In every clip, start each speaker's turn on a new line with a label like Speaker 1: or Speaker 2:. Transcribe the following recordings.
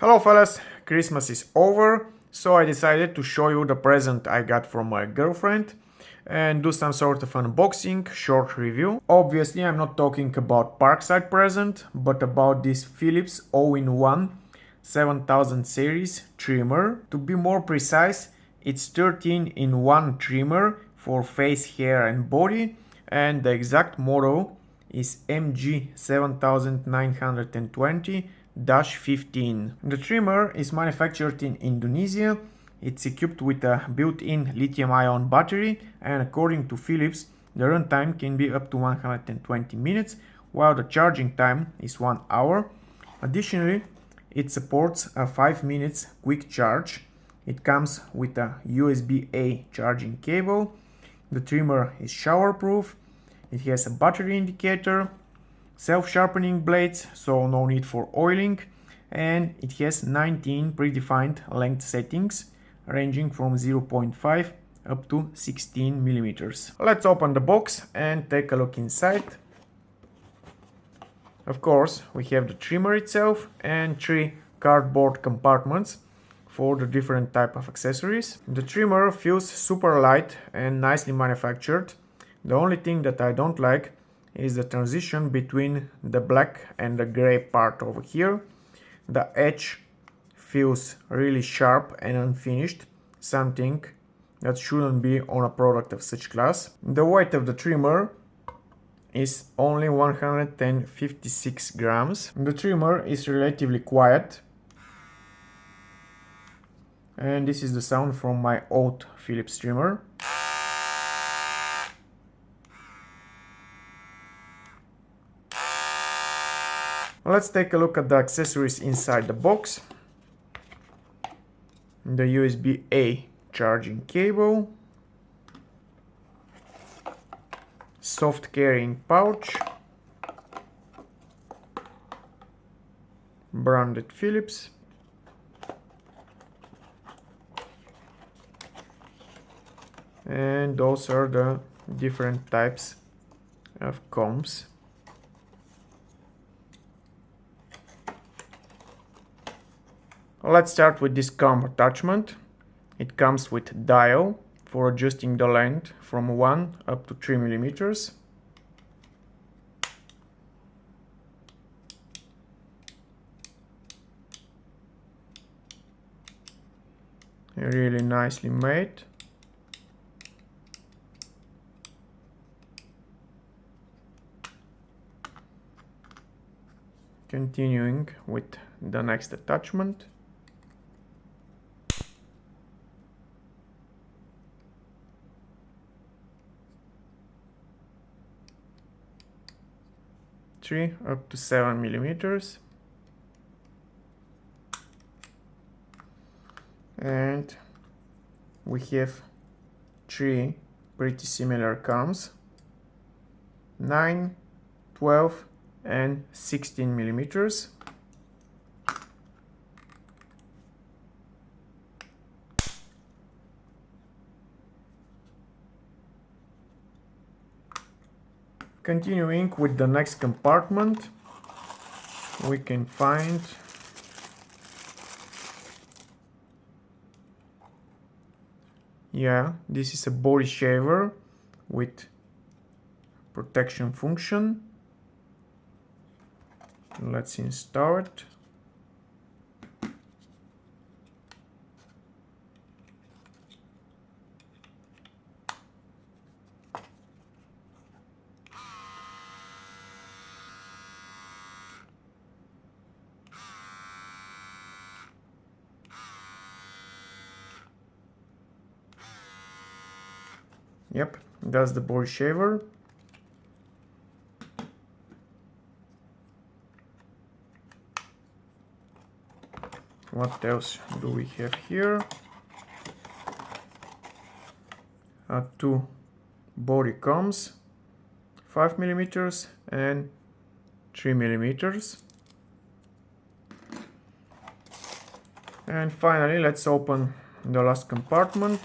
Speaker 1: Hello fellas, Christmas is over, so I decided to show you the present I got from my girlfriend and do some sort of unboxing, short review. Obviously I'm not talking about Parkside present, but about this Philips all-in-one 7000 series trimmer. To be more precise, it's 13-in-1 trimmer for face, hair and body, and the exact model is MG7920-15. The trimmer is manufactured in Indonesia. It's equipped with a built-in lithium-ion battery, and according to Philips, the runtime can be up to 120 minutes, while the charging time is 1 hour. Additionally, it supports a 5 minutes quick charge. It comes with a USB-A charging cable. The trimmer is shower-proof. It has a battery indicator, self-sharpening blades, so no need for oiling, and it has 19 predefined length settings ranging from 0.5 up to 16 millimeters. Let's open the box and take a look inside. Of course, we have the trimmer itself and 3 cardboard compartments for the different type of accessories. The trimmer feels super light and nicely manufactured. The only thing that I don't like is the transition between the black and the gray part over here. The edge feels really sharp and unfinished, something that shouldn't be on a product of such class. The weight of the trimmer is only 156 grams. The trimmer is relatively quiet, and this is the sound from my old Philips trimmer. Let's take a look at the accessories inside the box. The USB-A charging cable, soft carrying pouch, branded Philips, and those are the different types of combs. Let's start with this comb attachment. It comes with dial for adjusting the length from 1 up to 3 millimeters. Really nicely made. Continuing with the next attachment. Up to 7 millimeters, and we have 3 pretty similar combs, 9, 12 and 16 millimeters. Continuing with the next compartment, we can find this is a body shaver with protection function. Let's install it. Yep, that's the body shaver. What else do we have here? 2 body combs, 5 millimeters and 3 millimeters. And finally, let's open the last compartment.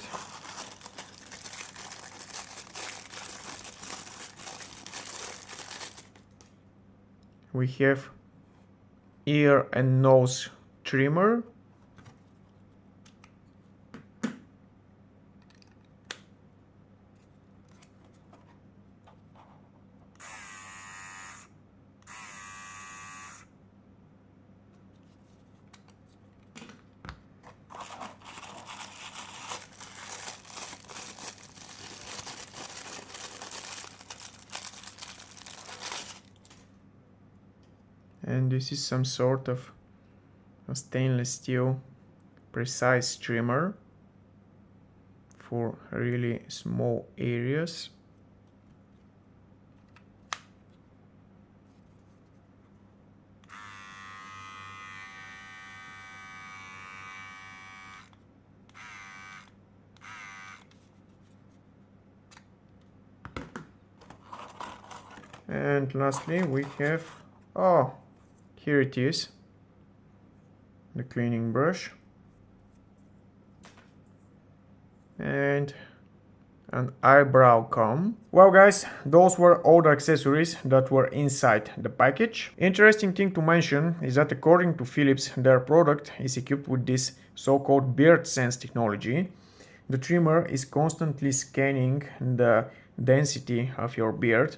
Speaker 1: We have ear and nose trimmer. And this is some sort of a stainless steel precise trimmer for really small areas. And lastly we have, oh, here it is, the cleaning brush and an eyebrow comb. Well guys, those were all the accessories that were inside the package. Interesting thing to mention is that according to Philips, their product is equipped with this so-called beard sense technology. The trimmer is constantly scanning the density of your beard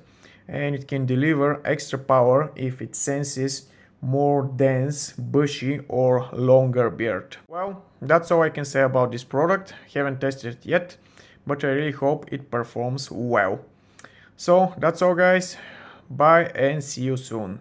Speaker 1: and it can deliver extra power if it senses more dense, bushy or longer beard. Well, that's all I can say about this product. Haven't tested it yet, but I really hope it performs well. So that's all guys, bye and see you soon.